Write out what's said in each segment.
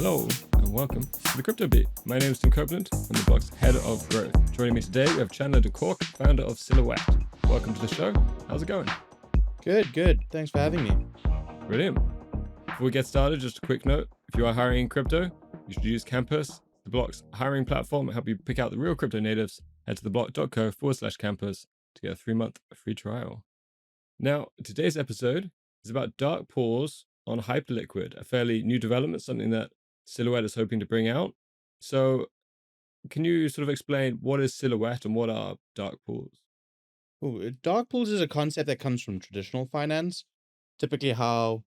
Hello and welcome to the Crypto Beat. My name is Tim Copeland. I'm the blog's head of growth. Joining me today, we have Chandler De Kock, founder of Silhouette. Welcome to the show. How's it going? Good. Thanks for having me. Brilliant. Before we get started, just a quick note. If you are hiring in crypto, you should use Campus, the blog's hiring platform, to help you pick out the real crypto natives. Head to theblock.co/campus to get a 3-month free trial. Now, today's episode is about dark pools on Hyperliquid, a fairly new development, something that Silhouette is hoping to bring out. So can you sort of explain what is Silhouette and what are dark pools? Dark pools is a concept that comes from traditional finance. Typically how,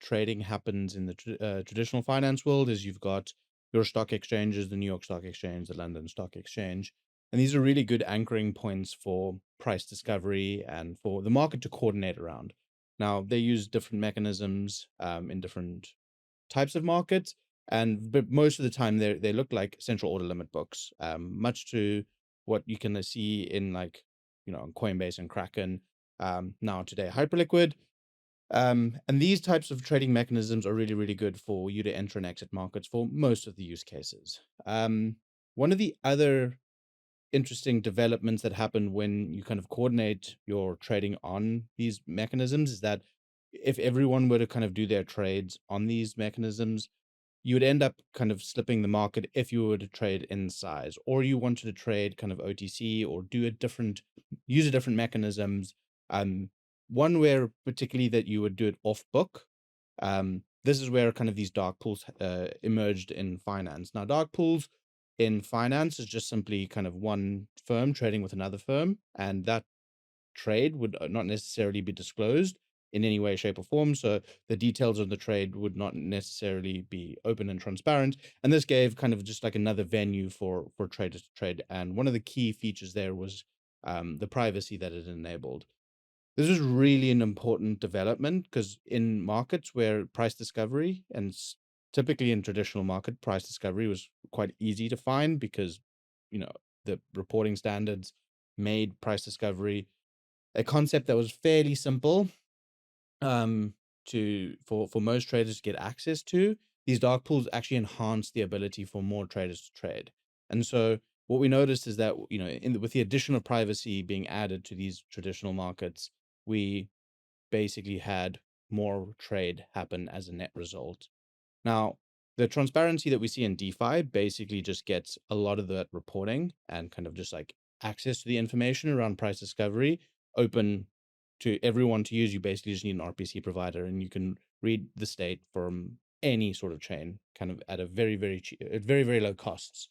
trading happens in the traditional finance world is you've got your stock exchanges, the New York Stock Exchange, the London Stock Exchange. And these are really good anchoring points for price discovery and for the market to coordinate around. Now, they use different mechanisms in different types of markets, but most of the time they look like central order limit books, much to what you can see in on Coinbase and Kraken, now today Hyperliquid. And these types of trading mechanisms are really, really good for you to enter and exit markets for most of the use cases. One of the other interesting developments that happen when you kind of coordinate your trading on these mechanisms is that if everyone were to kind of do their trades on these mechanisms, you would end up kind of slipping the market if you were to trade in size, or you wanted to trade kind of OTC or use a different mechanisms. One where particularly that you would do it off book. This is where kind of these dark pools emerged in finance. Now, dark pools in finance is just simply kind of one firm trading with another firm, and that trade would not necessarily be disclosed in any way, shape, or form. So the details of the trade would not necessarily be open and transparent. And this gave kind of just like another venue for traders to trade. And one of the key features there was the privacy that it enabled. This is really an important development because in markets where price discovery and typically in traditional market, price discovery was quite easy to find because, the reporting standards made price discovery a concept that was fairly simple for most traders to get access to. These dark pools actually enhance the ability for more traders to trade. And so what we noticed is that, with the addition of privacy being added to these traditional markets, we basically had more trade happen as a net result. Now, the transparency that we see in DeFi basically just gets a lot of that reporting and kind of just like access to the information around price discovery open to everyone to use. You basically just need an RPC provider, and you can read the state from any sort of chain, kind of at a very, very cheap, at very, very low costs.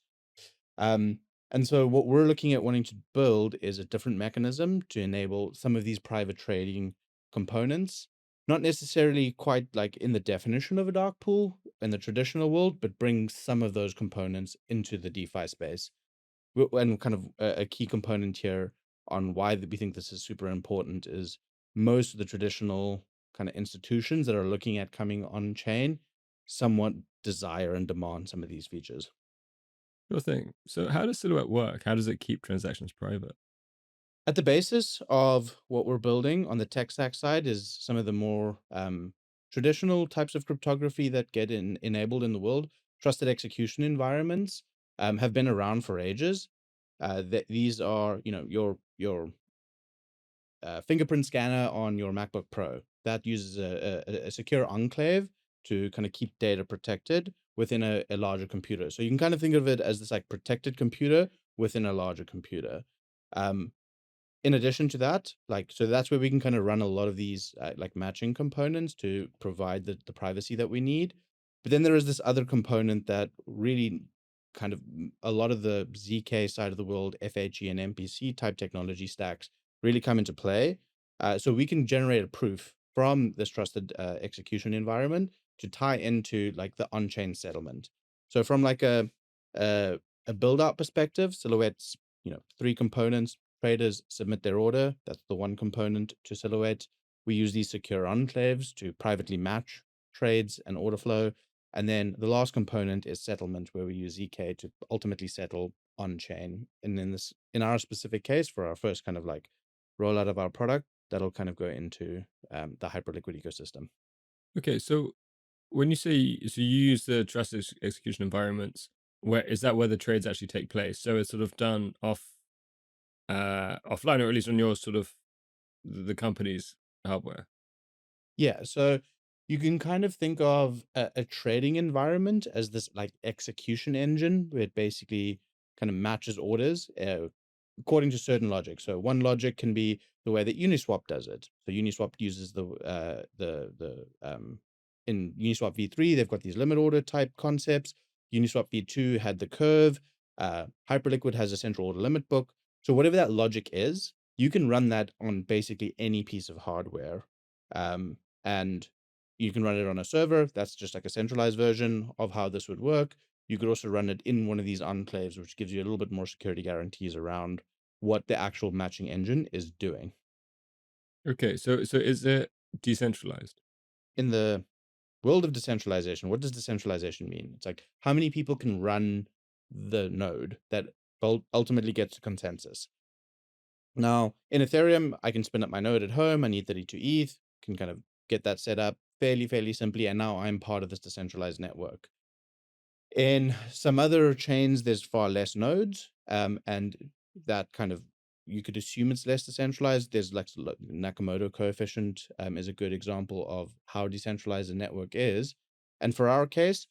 And so what we're looking at wanting to build is a different mechanism to enable some of these private trading components, not necessarily quite like in the definition of a dark pool in the traditional world, but bring some of those components into the DeFi space. And kind of a key component here on why we think this is super important is most of the traditional kind of institutions that are looking at coming on chain somewhat desire and demand some of these features. Sure thing. So how does Silhouette work? How does it keep transactions private? At the basis of what we're building on the tech stack side is some of the more traditional types of cryptography that get enabled in the world. Trusted execution environments have been around for ages. These are, your fingerprint scanner on your MacBook Pro that uses a secure enclave to kind of keep data protected within a larger computer. So you can kind of think of it as this like protected computer within a larger computer. In addition to that, so that's where we can kind of run a lot of these like matching components to provide the privacy that we need. But then there is this other component that really kind of a lot of the ZK side of the world, FHE and MPC type technology stacks really come into play. So we can generate a proof from this trusted execution environment to tie into like the on-chain settlement. So from like a build out perspective, Silhouette's, 3 components. Traders submit their order. That's the one component to Silhouette. We use these secure enclaves to privately match trades and order flow. And then the last component is settlement, where we use ZK to ultimately settle on chain. And in our specific case, for our first kind of like rollout of our product, that'll kind of go into the Hyperliquid ecosystem. Okay, so When you say so, you use the trusted execution environments. Where is that where the trades actually take place? So it's sort of done offline, or at least on your sort of the company's hardware. Yeah, so you can kind of think of a trading environment as this like execution engine where it basically kind of matches orders according to certain logic. So one logic can be the way that Uniswap does it. So Uniswap uses the in Uniswap v3 they've got these limit order type concepts. Uniswap v2 had the curve. Hyperliquid has a central order limit book. So whatever that logic is, you can run that on basically any piece of hardware. And you can run it on a server. That's just like a centralized version of how this would work. You could also run it in one of these enclaves, which gives you a little bit more security guarantees around what the actual matching engine is doing. Okay, so is it decentralized? In the world of decentralization, what does decentralization mean? It's like how many people can run the node that ultimately gets to consensus. Now, in Ethereum, I can spin up my node at home. I need 32 ETH, can kind of get that set up fairly simply. And now I'm part of this decentralized network. In some other chains, there's far less nodes, and that kind of you could assume it's less decentralized. There's like Nakamoto coefficient is a good example of how decentralized a network is. And for our case,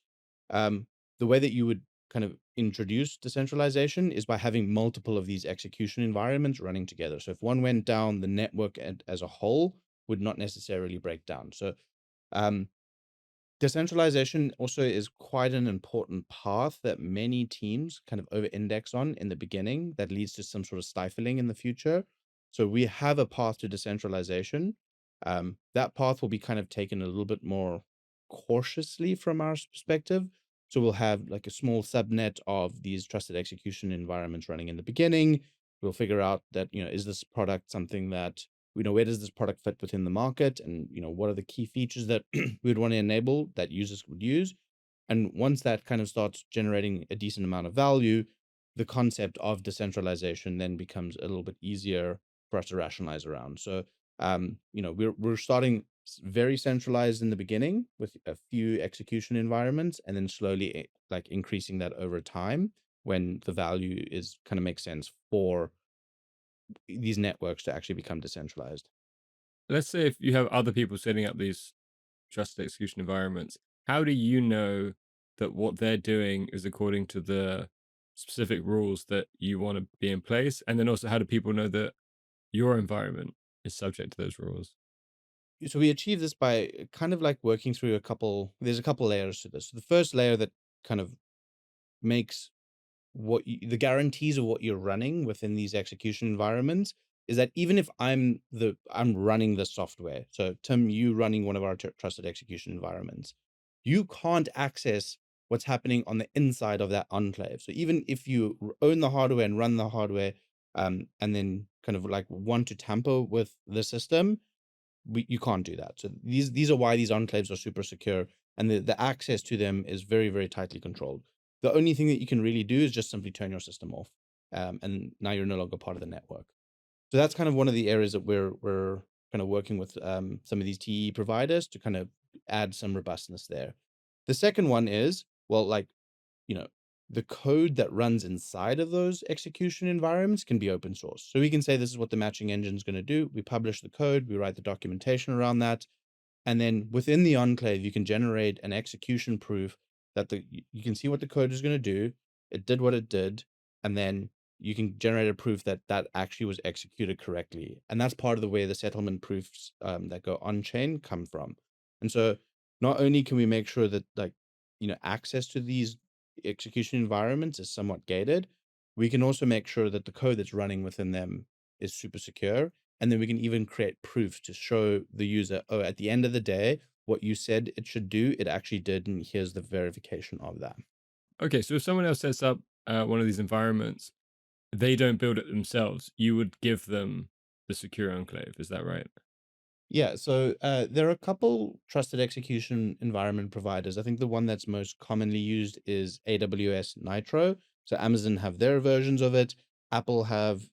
the way that you would kind of introduce decentralization is by having multiple of these execution environments running together. So if one went down, the network as a whole would not necessarily break down. So um, decentralization also is quite an important path that many teams kind of over index on in the beginning that leads to some sort of stifling in the future. So we have a path to decentralization. That path will be kind of taken a little bit more cautiously from our perspective. So we'll have like a small subnet of these trusted execution environments running in the beginning. We'll figure out that, is this product something that where does this product fit within the market, and what are the key features that we would want to enable that users would use. And once that kind of starts generating a decent amount of value, the concept of decentralization then becomes a little bit easier for us to rationalize around. So we're starting very centralized in the beginning with a few execution environments, and then slowly like increasing that over time when the value is kind of makes sense for these networks to actually become decentralized. Let's say if you have other people setting up these trusted execution environments, how do you know that what they're doing is according to the specific rules that you want to be in place? And then also, how do people know that your environment is subject to those rules? So we achieve this by kind of like working through there's a couple layers to this. So the first layer that kind of makes the guarantees of what you're running within these execution environments is that even if I'm running the software, so Tim, you running one of our trusted execution environments, you can't access what's happening on the inside of that enclave. So even if you own the hardware and run the hardware, and then kind of like want to tamper with the system, you can't do that. So these are why these enclaves are super secure, and the access to them is very tightly controlled. The only thing that you can really do is just simply turn your system off, and now you're no longer part of the network. So that's kind of one of the areas that we're kind of working with some of these TE providers to kind of add some robustness there. The second one is, well, like, you know, the code that runs inside of those execution environments can be open source. So we can say this is what the matching engine is going to do. We publish the code, we write the documentation around that. And then within the enclave, you can generate an execution proof that you can see what the code is going to do. It did what it did. And then you can generate a proof that that actually was executed correctly. And that's part of the way the settlement proofs that go on chain come from. And so not only can we make sure that access to these execution environments is somewhat gated, we can also make sure that the code that's running within them is super secure. And then we can even create proofs to show the user, oh, at the end of the day, what you said it should do, it actually did. And here's the verification of that. Okay, so if someone else sets up one of these environments, they don't build it themselves. You would give them the secure enclave. Is that right? Yeah, so there are a couple trusted execution environment providers. I think the one that's most commonly used is AWS Nitro. So Amazon have their versions of it. Apple have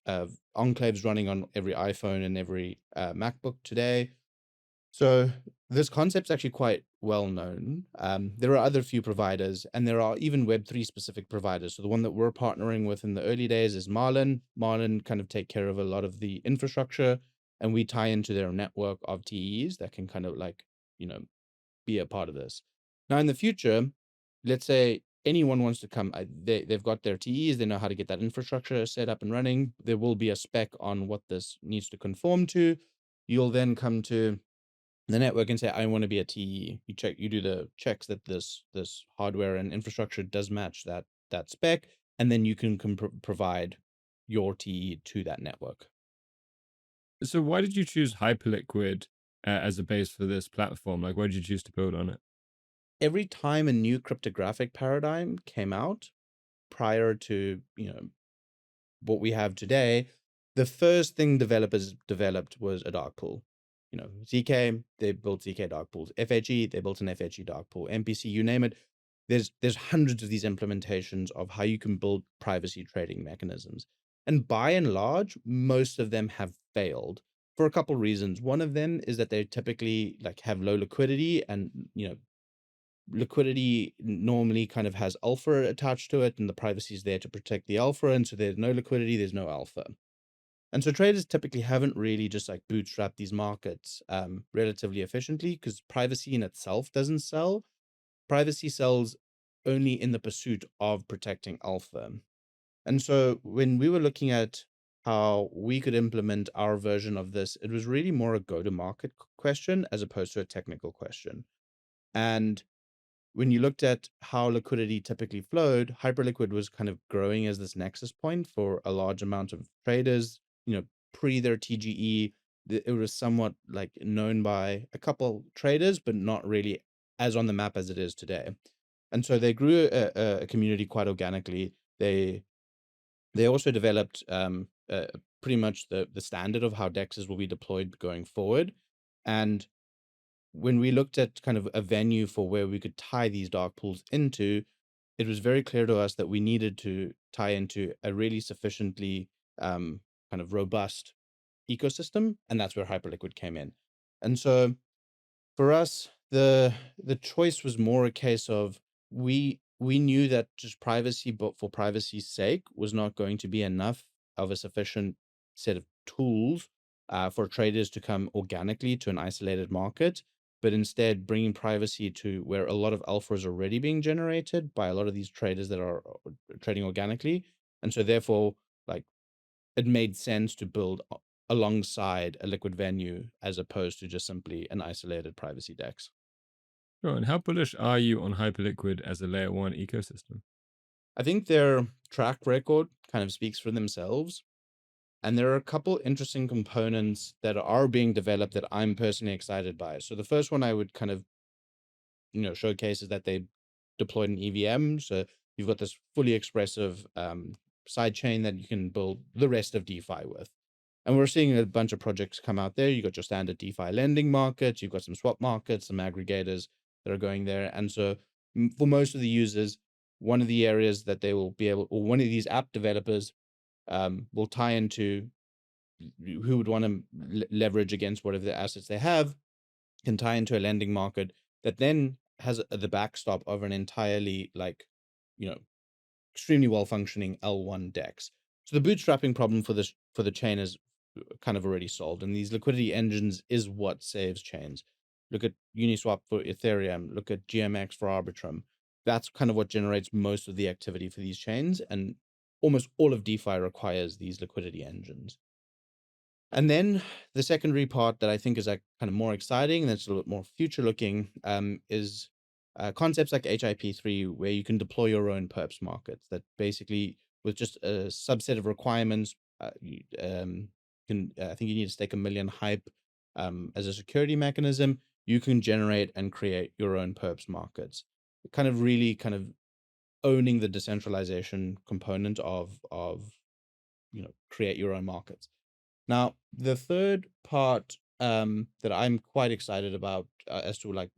enclaves running on every iPhone and every MacBook today. So this concept's actually quite well known. There are other few providers, and there are even Web3 specific providers. So the one that we're partnering with in the early days is Marlin. Marlin kind of take care of a lot of the infrastructure, and we tie into their network of TEs that can kind of like, be a part of this. Now in the future, let's say anyone wants to come, they've got their TEs, they know how to get that infrastructure set up and running. There will be a spec on what this needs to conform to. You'll then come to the network and say, I want to be a TE. You do the checks that this hardware and infrastructure does match that spec, and then you can provide your TE to that network. So why did you choose Hyperliquid as a base for this platform? Like, why did you choose to build on it? Every time a new cryptographic paradigm came out prior to, what we have today, the first thing developers developed was a dark pool. ZK, they built ZK dark pools. FHE, they built an FHE dark pool. MPC, you name it. There's hundreds of these implementations of how you can build privacy trading mechanisms. And by and large, most of them have failed for a couple reasons. One of them is that they typically like have low liquidity, and liquidity normally kind of has alpha attached to it, and the privacy is there to protect the alpha. And so there's no liquidity, there's no alpha. And so traders typically haven't really just like bootstrapped these markets relatively efficiently, because privacy in itself doesn't sell. Privacy sells only in the pursuit of protecting alpha. And so when we were looking at how we could implement our version of this, it was really more a go-to-market question as opposed to a technical question. And when you looked at how liquidity typically flowed, Hyperliquid was kind of growing as this nexus point for a large amount of traders. Pre their TGE, it was somewhat like known by a couple traders, but not really as on the map as it is today. And so they grew a community quite organically. They also developed pretty much the standard of how DEXs will be deployed going forward. And when we looked at kind of a venue for where we could tie these dark pools into, it was very clear to us that we needed to tie into a really sufficiently kind of robust ecosystem, and that's where Hyperliquid came in. And so for us, the choice was more a case of we knew that just privacy, but for privacy's sake, was not going to be enough of a sufficient set of tools for traders to come organically to an isolated market, but instead bringing privacy to where a lot of alpha is already being generated by a lot of these traders that are trading organically. And so therefore, like, it made sense to build alongside a liquid venue as opposed to just simply an isolated privacy DEX. Sure. And how bullish are you on Hyperliquid as a layer one ecosystem? I think their track record kind of speaks for themselves. And there are a couple interesting components that are being developed that I'm personally excited by. So the first one I would kind of, showcase is that they deployed an EVM. So you've got this fully expressive sidechain that you can build the rest of DeFi with. And we're seeing a bunch of projects come out there. You got your standard DeFi lending markets, you've got some swap markets, some aggregators that are going there. And so for most of the users, one of the areas that they will be able, or one of these app developers will tie into, who would want to leverage against whatever the assets they have, can tie into a lending market that then has the backstop of an entirely extremely well functioning L1 DEX. So the bootstrapping problem for the chain is kind of already solved, and these liquidity engines is what saves chains. Look at Uniswap for Ethereum, look at GMX for Arbitrum. That's kind of what generates most of the activity for these chains, and almost all of DeFi requires these liquidity engines. And then the secondary part that I think is like kind of more exciting, and that's a little bit more future looking, is concepts like HIP3, where you can deploy your own perps markets that basically, with just a subset of requirements, I think you need to stake 1 million hype as a security mechanism. You can generate and create your own perps markets, kind of really kind of owning the decentralization component of create your own markets. Now, the third part that I'm quite excited about as to like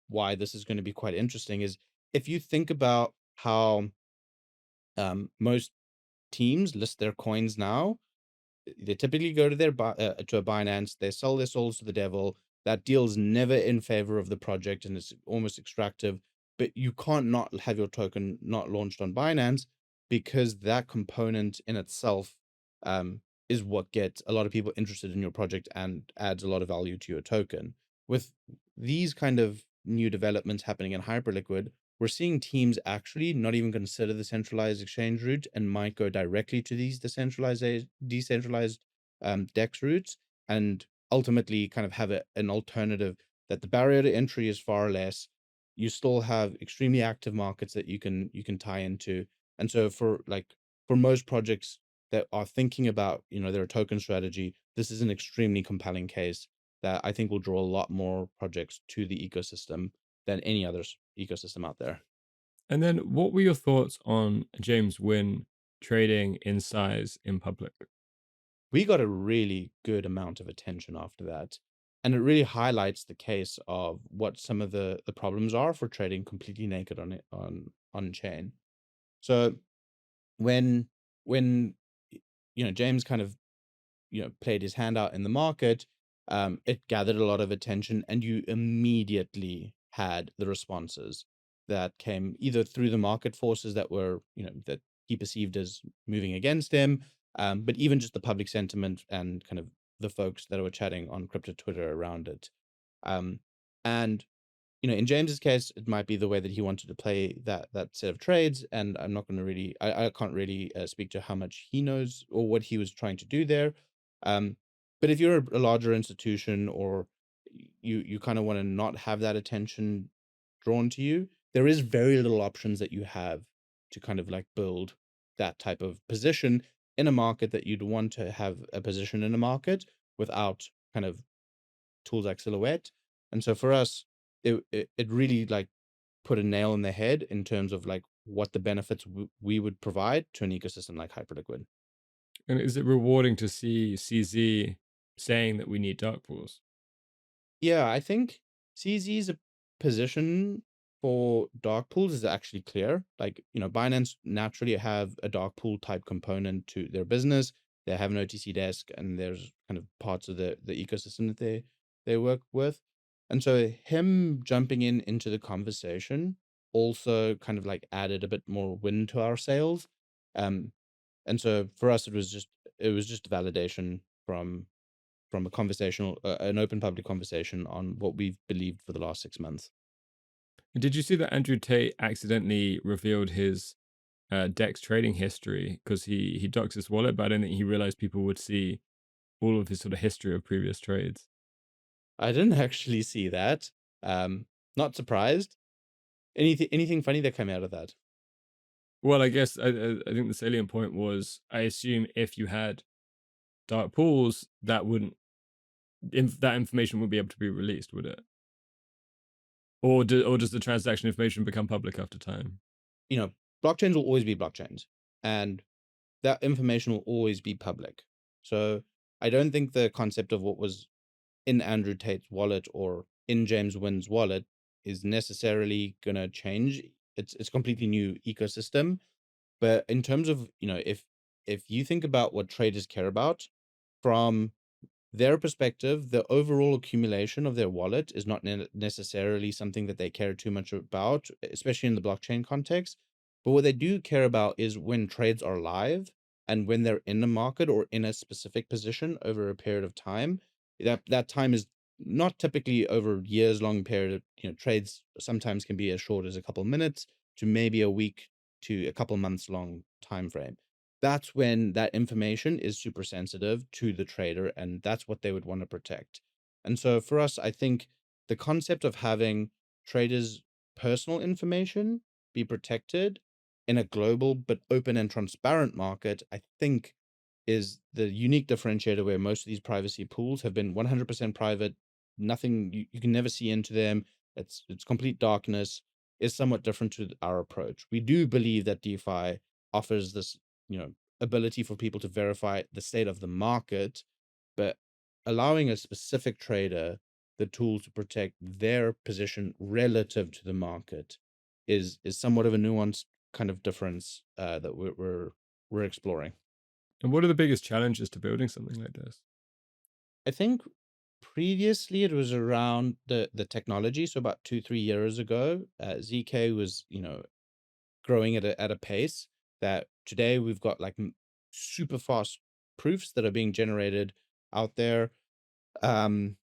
why this is going to be quite interesting is, if you think about how most teams list their coins now, they typically go to to a Binance, they sell their souls to the devil, that deal's never in favor of the project and it's almost extractive, but you can't not have your token not launched on Binance because that component in itself is what gets a lot of people interested in your project and adds a lot of value to your token. With these kind of new developments happening in Hyperliquid, we're seeing teams actually not even consider the centralized exchange route and might go directly to these decentralized DEX routes, and ultimately kind of have an alternative that the barrier to entry is far less. You still have extremely active markets that you can tie into. And so for most projects that are thinking about, their token strategy, this is an extremely compelling case that I think will draw a lot more projects to the ecosystem than any other ecosystem out there. And then what were your thoughts on James Wynn trading in size in public? We got a really good amount of attention after that. And it really highlights the case of what some of the problems are for trading completely naked on chain. So when when James kind of played his hand out in the market, it gathered a lot of attention, and you immediately had the responses that came either through the market forces that were, that he perceived as moving against him, but even just the public sentiment and kind of the folks that were chatting on crypto Twitter around it. Um, and in James's case, it might be the way that he wanted to play that set of trades, and I'm not going to really, I can't really speak to how much he knows or what he was trying to do there. Um, but if you're a larger institution, or you kind of want to not have that attention drawn to you, there is very little options that you have to kind of like build that type of position in a market that you'd want to have a position in a market without kind of tools like Silhouette. And so for us, it really like put a nail in the head in terms of like what the benefits we would provide to an ecosystem like Hyperliquid. And is it rewarding to see CZ saying that we need dark pools? Yeah, I think CZ's position for dark pools is actually clear. Like, Binance naturally have a dark pool type component to their business. They have an OTC desk, and there's kind of parts of the ecosystem that they work with. And so him jumping into the conversation also kind of like added a bit more wind to our sails. Um, and so for us, it was just validation from a conversational, an open public conversation on what we've believed for the last 6 months. Did you see that Andrew Tate accidentally revealed his Dex trading history because he doxed his wallet, but I don't think he realized people would see all of his sort of history of previous trades. I didn't actually see that. Not surprised. Anything funny that came out of that? Well, I guess I think the salient point was I assume if you had dark pools, that wouldn't that information wouldn't be able to be released, would it? Or does the transaction information become public after time? You know, Blockchains will always be blockchains, and that information will always be public. So I don't think the concept of what was in Andrew Tate's wallet or in James Wynn's wallet is necessarily gonna change. It's a completely new ecosystem. But in terms of, if you think about what traders care about, from their perspective, the overall accumulation of their wallet is not necessarily something that they care too much about, especially in the blockchain context. But what they do care about is when trades are live and when they're in the market or in a specific position over a period of time. That time is not typically over years long period. Trades sometimes can be as short as a couple minutes to maybe a week to a couple months long time frame. That's when that information is super sensitive to the trader, and that's what they would want to protect. And so for us, I think the concept of having traders' personal information be protected in a global but open and transparent market, I think is the unique differentiator, where most of these privacy pools have been 100% private. Nothing, you can never see into them. It's complete darkness, is somewhat different to our approach. We do believe that DeFi offers this, ability for people to verify the state of the market, but allowing a specific trader the tool to protect their position relative to the market is somewhat of a nuanced kind of difference that we're exploring. And what are the biggest challenges to building something like this? I think Previously, it was around the technology. So about 2-3 years ago, ZK was growing at a pace that today we've got like super fast proofs that are being generated out there. Um,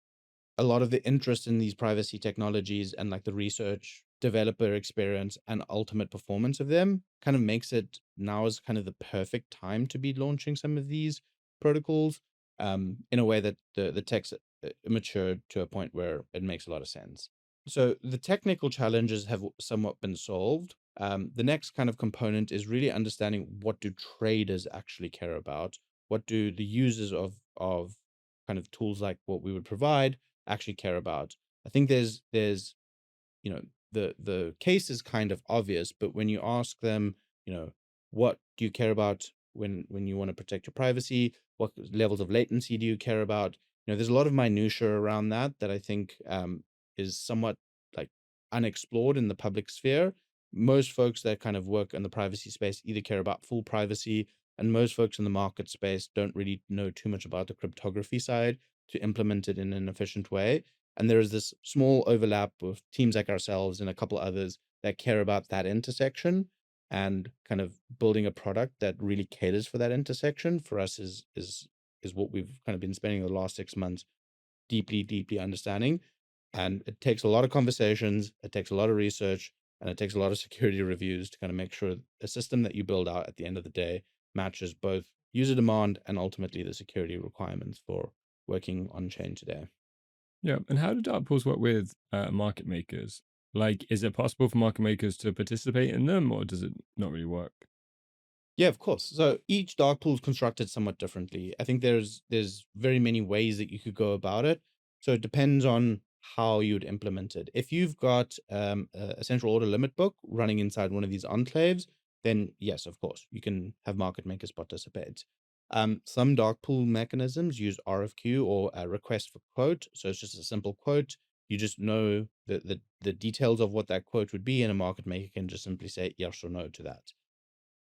a lot of the interest in these privacy technologies and like the research, developer experience, and ultimate performance of them kind of makes it now is kind of the perfect time to be launching some of these protocols in a way that the tech's matured to a point where it makes a lot of sense. So the technical challenges have somewhat been solved. The next kind of component is really understanding what do traders actually care about? What do the users of kind of tools like what we would provide actually care about? I think there's you know the case is kind of obvious, but when you ask them, what do you care about when you want to protect your privacy? What levels of latency do you care about? There's a lot of minutia around that I think is somewhat like unexplored in the public sphere. Most folks that kind of work in the privacy space either care about full privacy, and most folks in the market space don't really know too much about the cryptography side to implement it in an efficient way. And there is this small overlap with teams like ourselves and a couple others that care about that intersection, and kind of building a product that really caters for that intersection for us is what we've kind of been spending the last 6 months deeply understanding. And it takes a lot of conversations, it takes a lot of research, and it takes a lot of security reviews to kind of make sure a system that you build out at the end of the day matches both user demand and ultimately the security requirements for working on chain today. Yeah. And how do dark pools work with market makers? Like, is it possible for market makers to participate in them, or does it not really work? Yeah, of course. So each dark pool is constructed somewhat differently. I think there's very many ways that you could go about it. So it depends on how you'd implement it. If you've got a central order limit book running inside one of these enclaves, then yes, of course, you can have market makers participate. Some dark pool mechanisms use RFQ or a request for quote. So it's just a simple quote. You just know the details of what that quote would be, and a market maker can just simply say yes or no to that.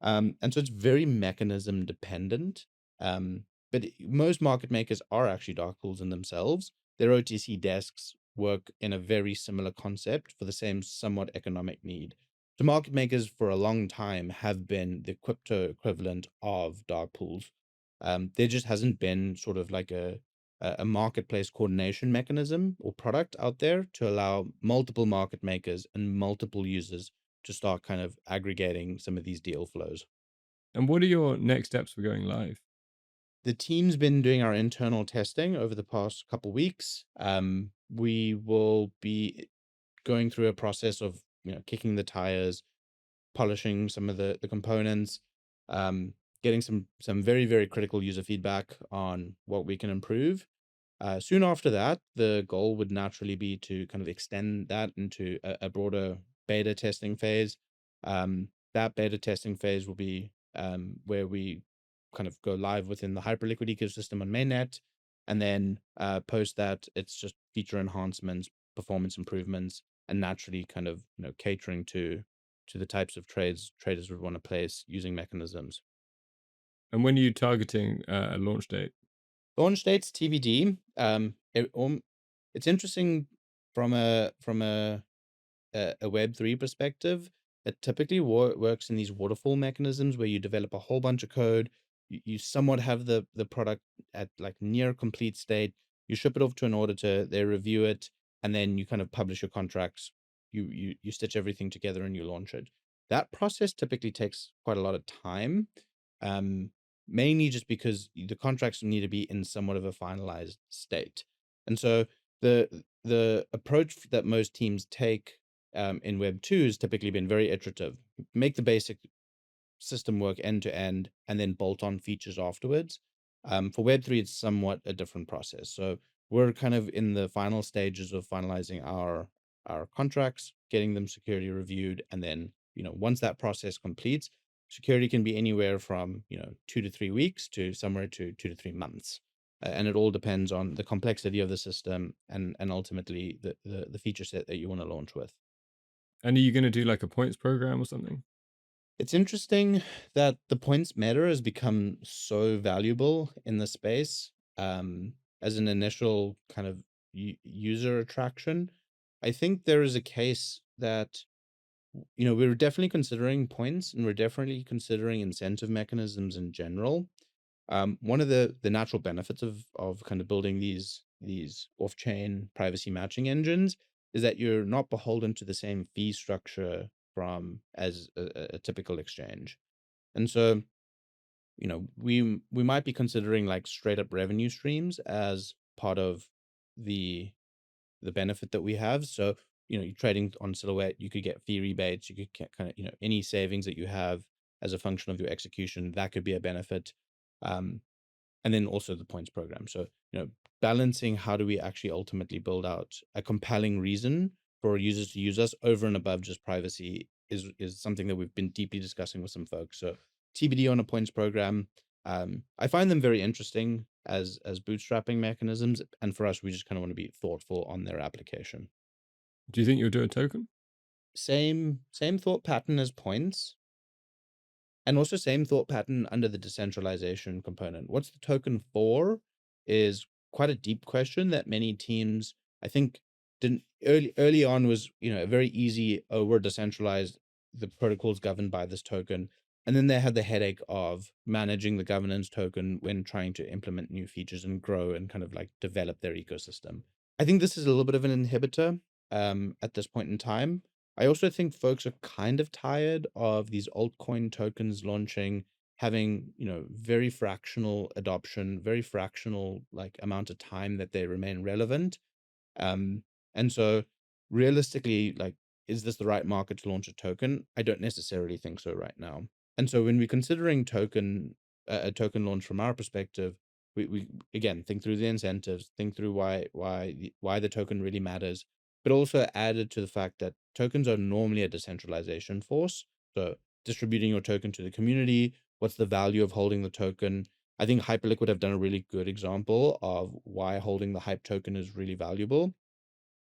And so it's very mechanism dependent. But most market makers are actually dark pools in themselves. Their OTC desks work in a very similar concept for the same somewhat economic need. So market makers for a long time have been the crypto equivalent of dark pools. There just hasn't been sort of like a marketplace coordination mechanism or product out there to allow multiple market makers and multiple users to start kind of aggregating some of these deal flows. And what are your next steps for going live? The team's been doing our internal testing over the past couple weeks. We will be going through a process of kicking the tires, polishing some of the components, um, getting some very very critical user feedback on what we can improve. Soon after that, the goal would naturally be to kind of extend that into a broader beta testing phase. That beta testing phase will be where we kind of go live within the Hyperliquid ecosystem on mainnet, and then post that it's just feature enhancements, performance improvements, and naturally kind of catering to the types of trades traders would want to place using mechanisms. And when are you targeting a launch date? Launch dates TBD. It's interesting from a Web3 perspective. It typically works in these waterfall mechanisms where you develop a whole bunch of code. You somewhat have the product at like near complete state. You ship it off to an auditor. They review it, and then you kind of publish your contracts. You stitch everything together and you launch it. That process typically takes quite a lot of time. Um, Mainly just because the contracts need to be in somewhat of a finalized state. And so the approach that most teams take in Web 2 has typically been very iterative. Make the basic system work end to end and then bolt on features afterwards. For Web 3, it's somewhat a different process. So we're kind of in the final stages of finalizing our contracts, getting them security reviewed, and then once that process completes, security can be anywhere from 2 to 3 weeks to somewhere to 2 to 3 months. And it all depends on the complexity of the system and ultimately the feature set that you want to launch with. And are you going to do like a points program or something? It's interesting that the points meta has become so valuable in the space. as an initial kind of user attraction, I think there is a case that, we're definitely considering points, and we're definitely considering incentive mechanisms in general. One of the natural benefits of kind of building these off-chain privacy matching engines is that you're not beholden to the same fee structure from as a typical exchange. And so, we might be considering like straight up revenue streams as part of the benefit that we have. So, you're trading on Silhouette, you could get fee rebates, you could get kind of, any savings that you have as a function of your execution, that could be a benefit. And then also the points program. So, balancing how do we actually ultimately build out a compelling reason for users to use us over and above just privacy is something that we've been deeply discussing with some folks. So TBD on a points program. I find them very interesting as bootstrapping mechanisms. And for us, we just kind of want to be thoughtful on their application. Do you think you'll do a token? Same thought pattern as points. And also same thought pattern under the decentralization component. What's the token for is quite a deep question that many teams, I think, didn't early on was, a very easy, we're decentralized, the protocol's governed by this token. And then they had the headache of managing the governance token when trying to implement new features and grow and kind of like develop their ecosystem. I think this is a little bit of an inhibitor at this point in time. I also think folks are kind of tired of these altcoin tokens launching, having, very fractional adoption, very fractional like amount of time that they remain relevant. And so realistically, like, is this the right market to launch a token? I don't necessarily think so right now. And so when we're considering a token launch from our perspective, we again think through the incentives, think through why the token really matters, but also added to the fact that tokens are normally a decentralization force. So distributing your token to the community, what's the value of holding the token? I think Hyperliquid have done a really good example of why holding the Hype token is really valuable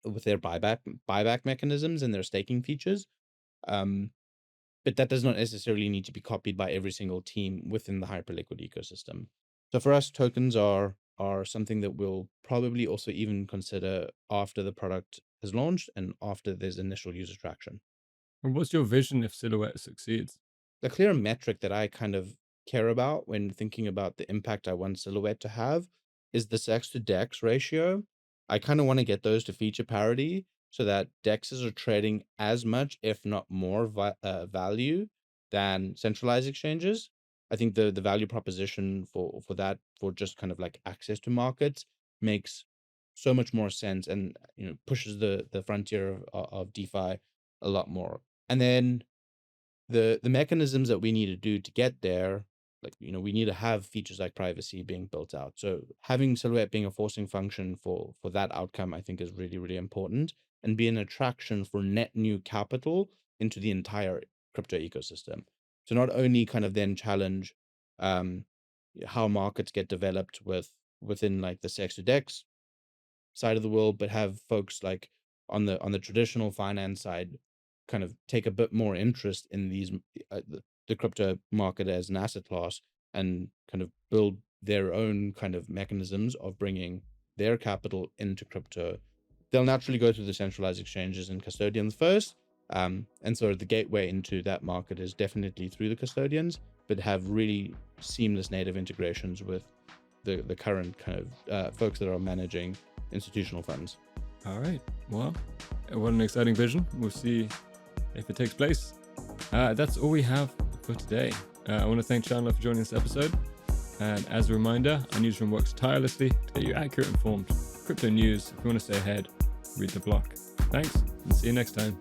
with their buyback mechanisms and their staking features. But that does not necessarily need to be copied by every single team within the Hyperliquid ecosystem. So for us, tokens are something that we'll probably also even consider after the product has launched and after there's initial user traction. And what's your vision if Silhouette succeeds? The clear metric that I kind of care about when thinking about the impact I want Silhouette to have is the Sex to Dex ratio. I kind of want to get those to feature parity so that DEXs are trading as much, if not more, value than centralized exchanges. I think the value proposition for that, for just kind of like access to markets, makes so much more sense, and pushes the frontier of DeFi a lot more. And then the mechanisms that we need to do to get there, like, we need to have features like privacy being built out. So having Silhouette being a forcing function for that outcome, I think, is really, really important, and be an attraction for net new capital into the entire crypto ecosystem. So not only kind of then challenge how markets get developed within like the Sex to Dex side of the world, but have folks like on the traditional finance side kind of take a bit more interest in these the crypto market as an asset class, and kind of build their own kind of mechanisms of bringing their capital into crypto. They'll naturally go through the centralized exchanges and custodians first. And so the gateway into that market is definitely through the custodians, but have really seamless native integrations with the current kind of folks that are managing institutional funds. All right. Well, what an exciting vision. We'll see if it takes place. That's all we have for today. I want to thank Chandler for joining this episode. And as a reminder, our newsroom works tirelessly to get you accurate, informed crypto news. If you want to stay ahead, read the block. Thanks, and see you next time.